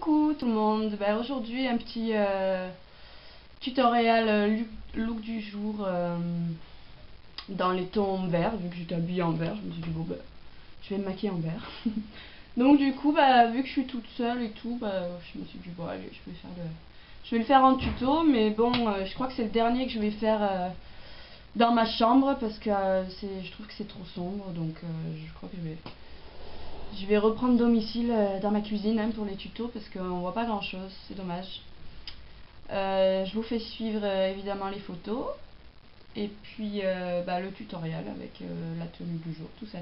Coucou tout le monde, aujourd'hui un petit tutoriel look du jour dans les tons verts, vu que j'étais habillée en vert, je me suis dit bon je vais me maquiller en vert. Donc du coup vu que je suis toute seule et tout, je me suis dit bon allez je vais le faire en tuto, mais bon je crois que c'est le dernier que je vais faire dans ma chambre parce que je trouve que c'est trop sombre, donc je crois que je vais reprendre domicile dans ma cuisine pour les tutos parce qu'on voit pas grand chose, c'est dommage. Je vous fais suivre évidemment les photos et puis le tutoriel avec la tenue du jour, tout ça.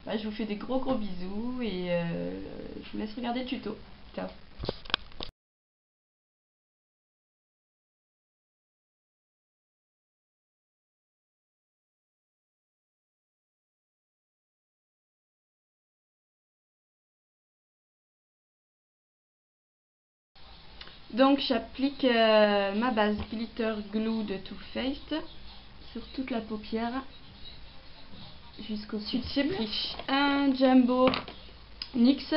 Je vous fais des gros bisous et je vous laisse regarder le tuto. Ciao. Donc j'applique ma base Glitter Glue de Too Faced sur toute la paupière jusqu'au sud. J'ai pris un Jumbo NYX,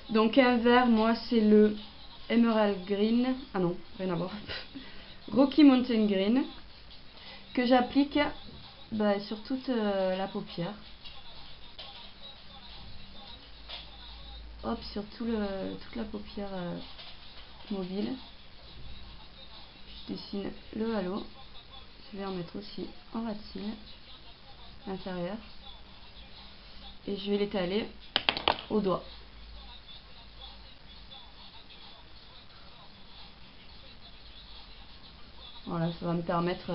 donc un vert, moi c'est le Emerald Green, ah non, rien à voir, Rocky Mountain Green, que j'applique sur toute la paupière. Hop, sur toute la paupière mobile. Je dessine le halo. Je vais en mettre aussi en ras de cils inférieur. Et je vais l'étaler au doigt. Voilà, ça va me permettre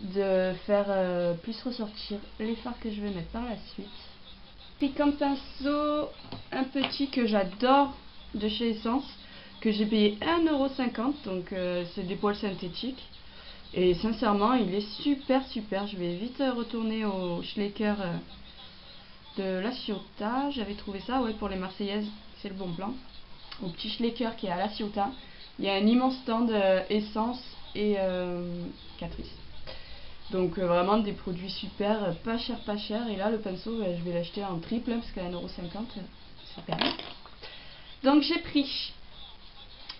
de faire plus ressortir les fards que je vais mettre par la suite. Puis comme pinceau, un petit que j'adore de chez Essence, que j'ai payé 1,50 €, donc c'est des poils synthétiques. Et sincèrement, il est super. Je vais vite retourner au Schlecker de La Ciotat. J'avais trouvé ça, ouais, pour les Marseillaises, c'est le bon plan. Au petit Schlecker qui est à La Ciotat, il y a un immense stand Essence et Catrice. Donc vraiment des produits super, pas cher. Et là le pinceau, je vais l'acheter en triple parce qu'à 1,50 €, super. Donc j'ai pris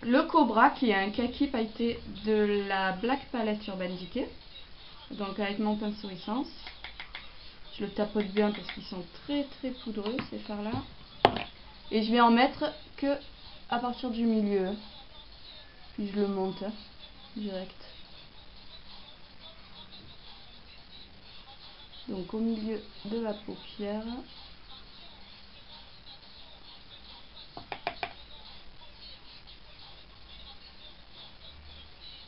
le Cobra qui est un kaki pailleté de la Black Palette Urban Decay. Donc avec mon pinceau Essence, je le tapote bien parce qu'ils sont très poudreux ces fards là. Et je vais en mettre que à partir du milieu. Puis je le monte direct. Donc au milieu de la paupière.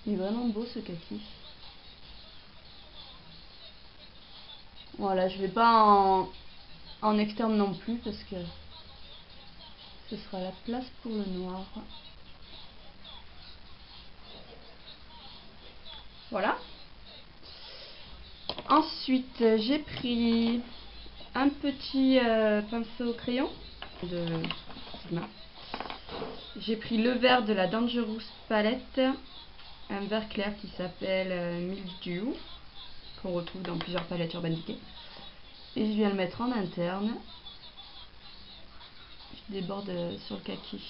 Il est vraiment beau ce kaki. Voilà, je vais pas en externe non plus parce que ce sera la place pour le noir. Voilà. Ensuite, j'ai pris un petit pinceau crayon de Sigma. J'ai pris le vert de la Dangerous Palette, un vert clair qui s'appelle Mildew, qu'on retrouve dans plusieurs palettes Urban Decay. Et je viens le mettre en interne. Je déborde sur le kaki.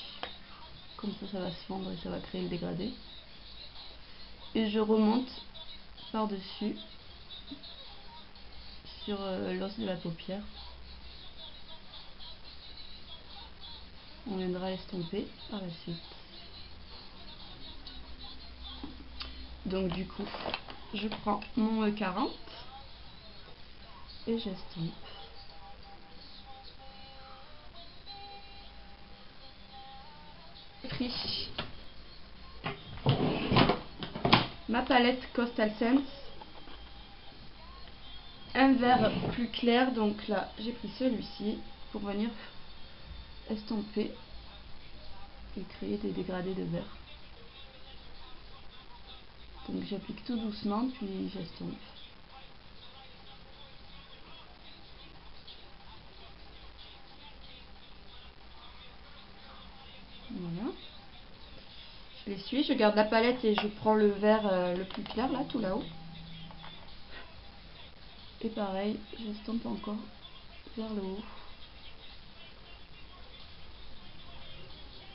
Comme ça va se fondre et ça va créer le dégradé. Et je remonte par-dessus sur l'os de la paupière. On viendra l'estomper par la suite. Donc du coup, je prends mon E40 et j'estompe. J'ai pris ma palette Coastal Scents, un vert plus clair, donc là j'ai pris celui-ci pour venir estomper et créer des dégradés de vert. Donc j'applique tout doucement puis j'estompe. Voilà. Je l'essuie, je garde la palette et je prends le vert le plus clair là, tout là-haut. Et pareil, j'estompe encore vers le haut.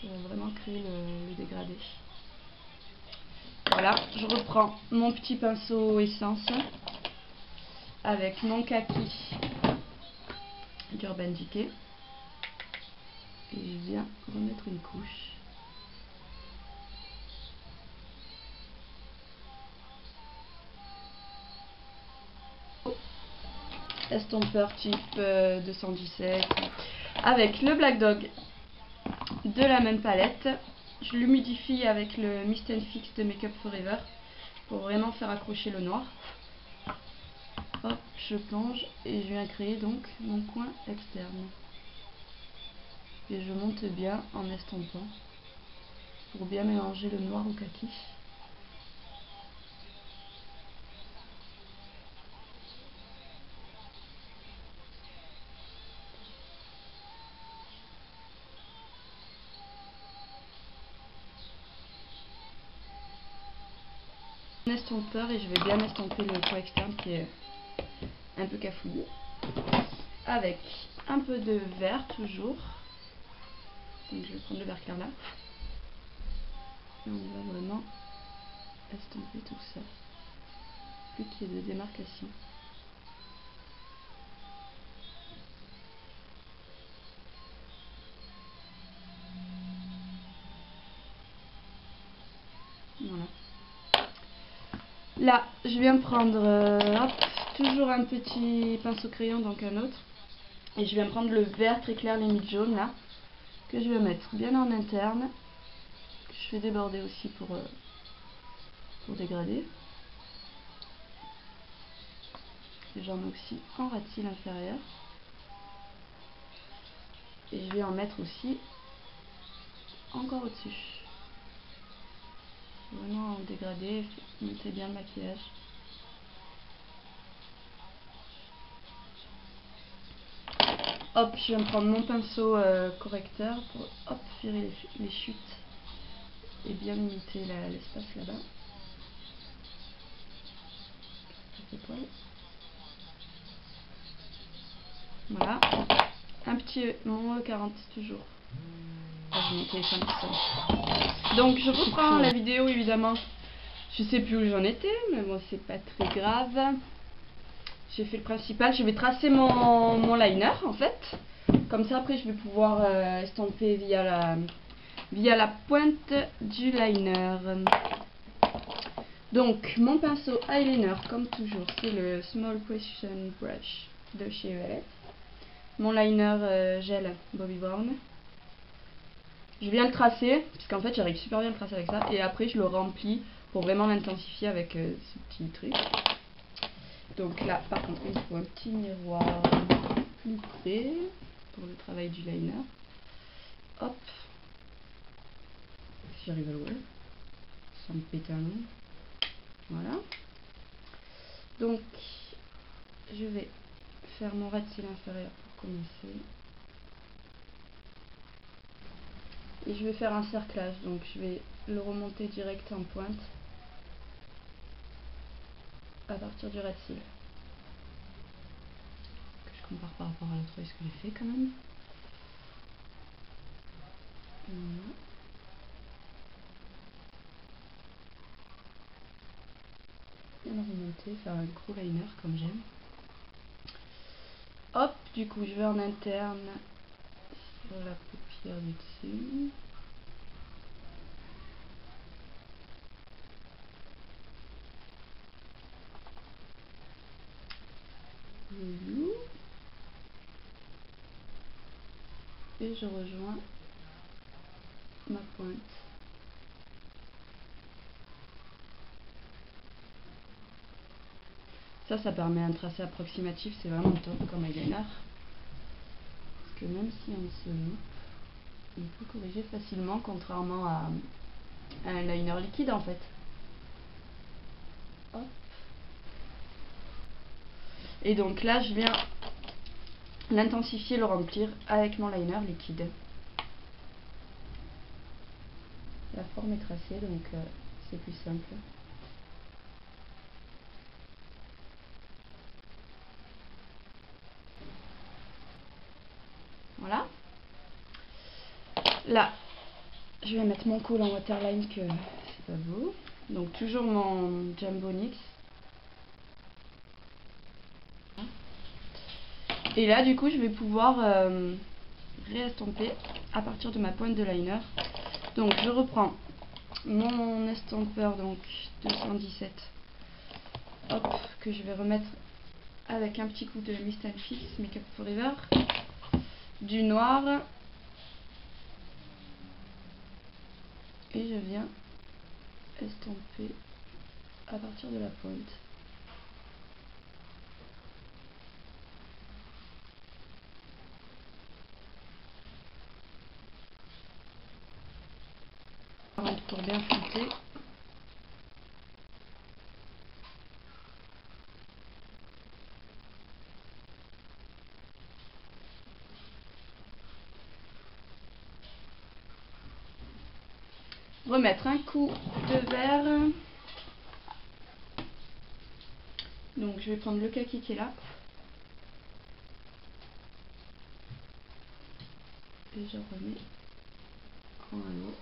pour vraiment créer le dégradé. Voilà, je reprends mon petit pinceau essence avec mon kaki d'Urban Decay et je viens remettre une couche. Estompeur type 217 avec le Black Dog de la même palette. Je l'humidifie avec le Mist & Fix de Make Up Forever pour vraiment faire accrocher le noir. Hop, je plonge et je viens créer donc mon coin externe. Et je monte bien en estompant pour bien mélanger le noir au kaki. Estompeur et je vais bien estomper le coin externe qui est un peu cafouillé avec un peu de vert toujours, donc je vais prendre le vert clair là et on va vraiment estomper tout ça, plus qu'il y ait de démarcation. Voilà. Là, je viens prendre hop, toujours un petit pinceau crayon, donc un autre. Et je viens prendre le vert très clair limite jaune là, que je vais mettre bien en interne. Je fais déborder aussi pour dégrader. Et j'en mets aussi en ras de cils inférieur. Et je vais en mettre aussi encore au-dessus. Vraiment en dégradé, monter bien le maquillage. Hop, je viens prendre mon pinceau correcteur pour hop, virer les chutes et bien limiter l'espace là-bas. Voilà, un petit mon E40 toujours. Mon téléphone qui sonne. Donc je reprends la vidéo évidemment. Je sais plus où j'en étais, mais bon c'est pas très grave. J'ai fait le principal, je vais tracer mon liner en fait. Comme ça après je vais pouvoir estomper via la pointe du liner. Donc mon pinceau eyeliner comme toujours c'est le Small Precision Brush de chez ELF. Mon liner gel Bobbi Brown. Je viens le tracer, puisqu'en fait j'arrive super bien à le tracer avec ça, et après je le remplis pour vraiment l'intensifier avec ce petit truc. Donc là par contre il faut un petit miroir plus près pour le travail du liner. Hop, si j'arrive à l'ouvrir sans me péter un nom. Voilà. Donc je vais faire mon ras de cils inférieur pour commencer. Et je vais faire un cerclage, donc je vais le remonter direct en pointe à partir du ras de cils. Que je compare par rapport à l'autre, est-ce que j'ai fait quand même. Voilà. Et le remonter, faire un gros liner comme j'aime. Hop, du coup je vais en interne sur la paupière du dessus. Et je rejoins ma pointe. Ça permet un tracé approximatif, c'est vraiment top comme eyeliner. Parce que même si on se loupe, on peut corriger facilement, contrairement à un liner liquide en fait. Hop. Et donc là, je viens l'intensifier, le remplir avec mon liner liquide. La forme est tracée, donc c'est plus simple. Voilà. Là, Je vais mettre mon col en waterline que c'est pas beau. Donc toujours mon Jumbo NYX. Et là du coup je vais pouvoir réestomper à partir de ma pointe de liner. Donc je reprends mon estompeur, donc 217, hop, que je vais remettre avec un petit coup de Mist & Fix Makeup Forever, du noir, et je viens estomper à partir de la pointe. Pour bien flouter. Remettre un coup de verre. Donc je vais prendre le kaki qui est là. Et je remets en halo.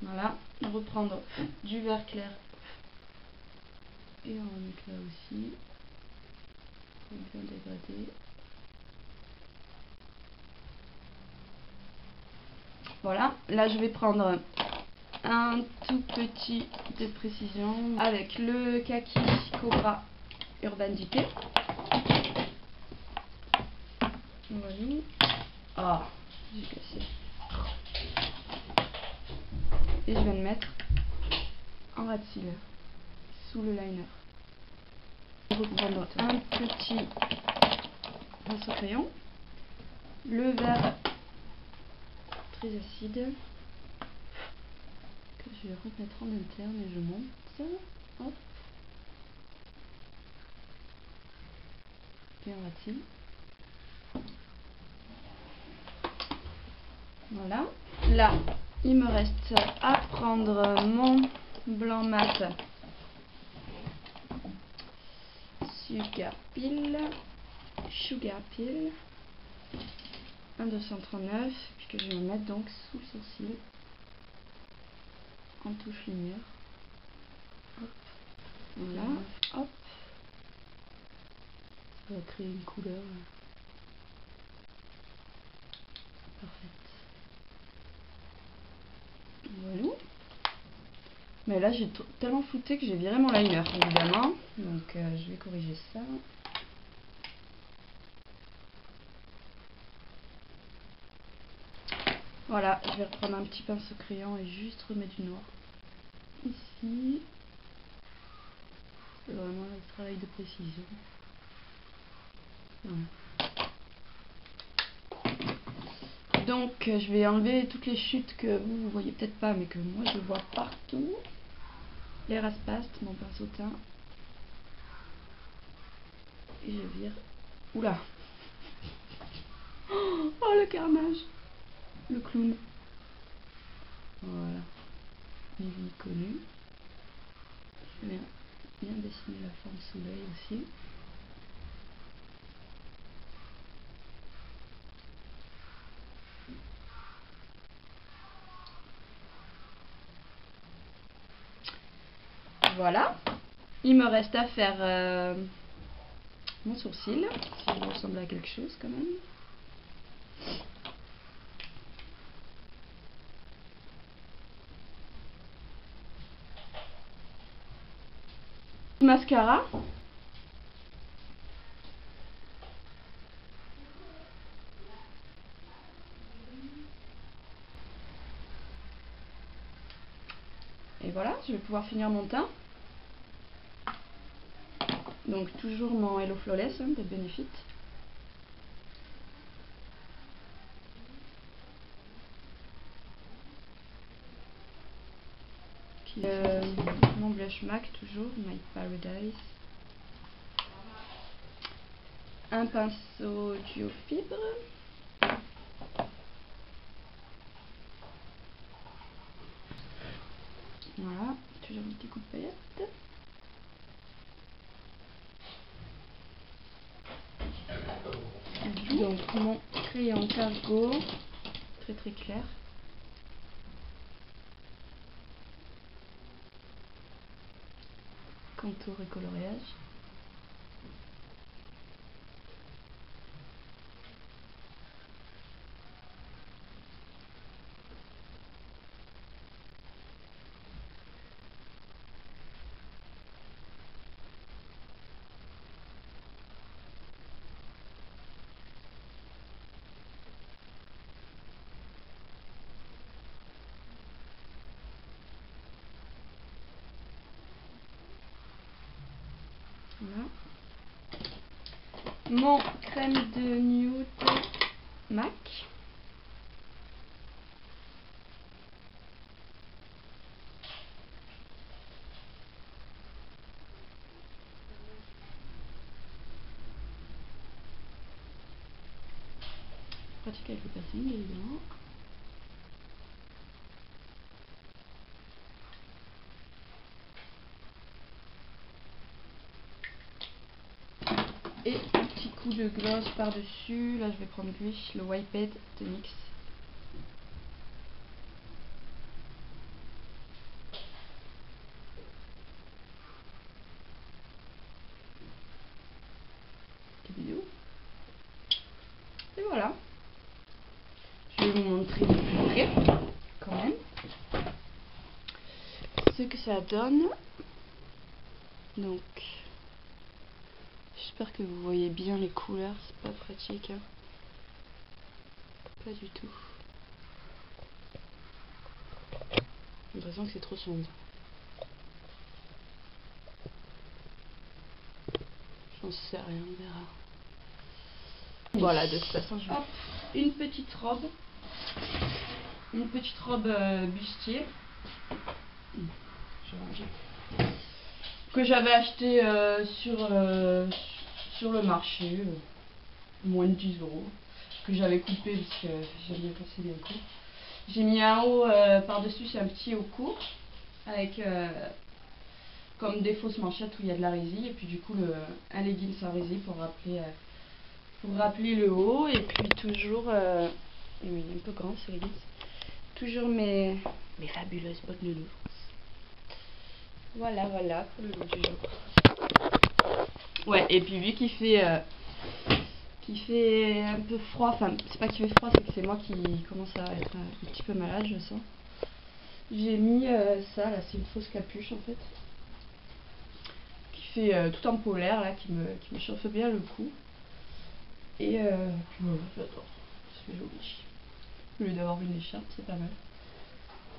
Voilà, reprendre du vert clair et en remettre là aussi pour bien dégrader. Voilà, là je vais prendre un tout petit de précision avec le kaki Cobra Urban Decay. Voilà. Ah, j'ai cassé. Et je vais le mettre en ras de cils sous le liner. Je vais reprendre un petit pinceau crayon, le vert très acide que je vais remettre en interne et je monte. Hop. Et un ras de cils. Voilà. Là, il me reste à prendre mon blanc mat Sugar Peel, un 239, puis que je vais mettre donc sous le sourcil en touche lumière. Hop. Voilà. Hop. Ça va créer une couleur parfaite. Voilà. Mais là j'ai tellement flouté que j'ai viré mon liner évidemment. Donc je vais corriger ça. Voilà, je vais reprendre un petit pinceau crayon et juste remettre du noir. Ici. C'est vraiment le travail de précision. Voilà. Donc je vais enlever toutes les chutes que vous voyez peut-être pas mais que moi je vois partout. Les raspastes, mon pinceau teint. Et je vire. Oula. Oh le carnage. Le clown. Voilà. Vivi connu. Je vais bien dessiner la forme sous l'œil aussi. Voilà. Il me reste à faire mon sourcil, si il ressemble à quelque chose quand même. Mascara. Et voilà, je vais pouvoir finir mon teint. Donc toujours mon Hello Flawless de Benefit. Mon blush MAC toujours, My Paradise. Un pinceau duo fibre. Voilà, toujours un petit coup de paillette. Donc mon crayon cargo, très très clair. contour et coloriage. Voilà. Mon crème de nude MAC. Pratique avec le passing évidemment. Et un petit coup de gloss par dessus. Là je vais prendre le Wipehead de NYX. Petit bisou. Et voilà. Je vais vous montrer de plus près quand même ce que ça donne. Donc j'espère que vous voyez bien les couleurs, c'est pas pratique hein. Pas du tout. J'ai l'impression que c'est trop sombre. J'en sais rien, on verra. Voilà, de toute façon je vais... Hop, une petite robe. Une petite robe bustier. Je vais ranger. Que j'avais acheté sur le marché, moins de 10 €, que j'avais coupé parce que j'aime bien passer les cours. J'ai mis un haut par-dessus, c'est un petit haut court, avec comme des fausses manchettes où il y a de la résille, et puis du coup un legging sans résille pour rappeler le haut, et puis toujours, oui, un peu grand ce legging, toujours mes fabuleuses bottes de nuit. Voilà, voilà pour le look du jour. Ouais, et puis vu qu'il fait un peu froid, enfin c'est pas qu'il fait froid, c'est que c'est moi qui commence à être un petit peu malade, je sens. J'ai mis ça, là c'est une fausse capuche en fait, qui fait tout en polaire, là, qui me chauffe bien le cou. Et voilà, j'adore, c'est joli. Au lieu d'avoir une écharpe, c'est pas mal.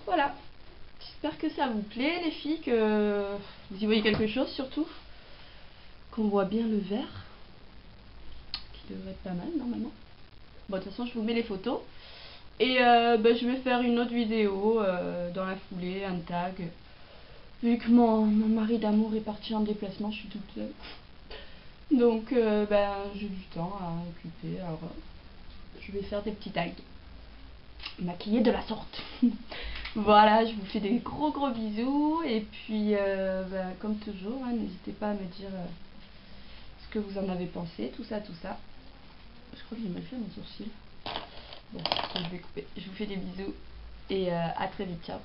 Voilà. J'espère que ça vous plaît les filles, que vous y voyez quelque chose surtout. Qu'on voit bien le vert. Qui devrait être pas mal normalement. Bon de toute façon je vous mets les photos. Et je vais faire une autre vidéo dans la foulée, un tag. Vu que mon mari d'amour est parti en déplacement, je suis toute seule. Donc j'ai du temps à occuper. Alors je vais faire des petits tags. Maquillés de la sorte. Voilà, je vous fais des gros bisous et puis comme toujours, hein, n'hésitez pas à me dire ce que vous en avez pensé, tout ça. Je crois que j'ai mal fait mon sourcil. Bon, je vais couper. Je vous fais des bisous et à très vite, ciao.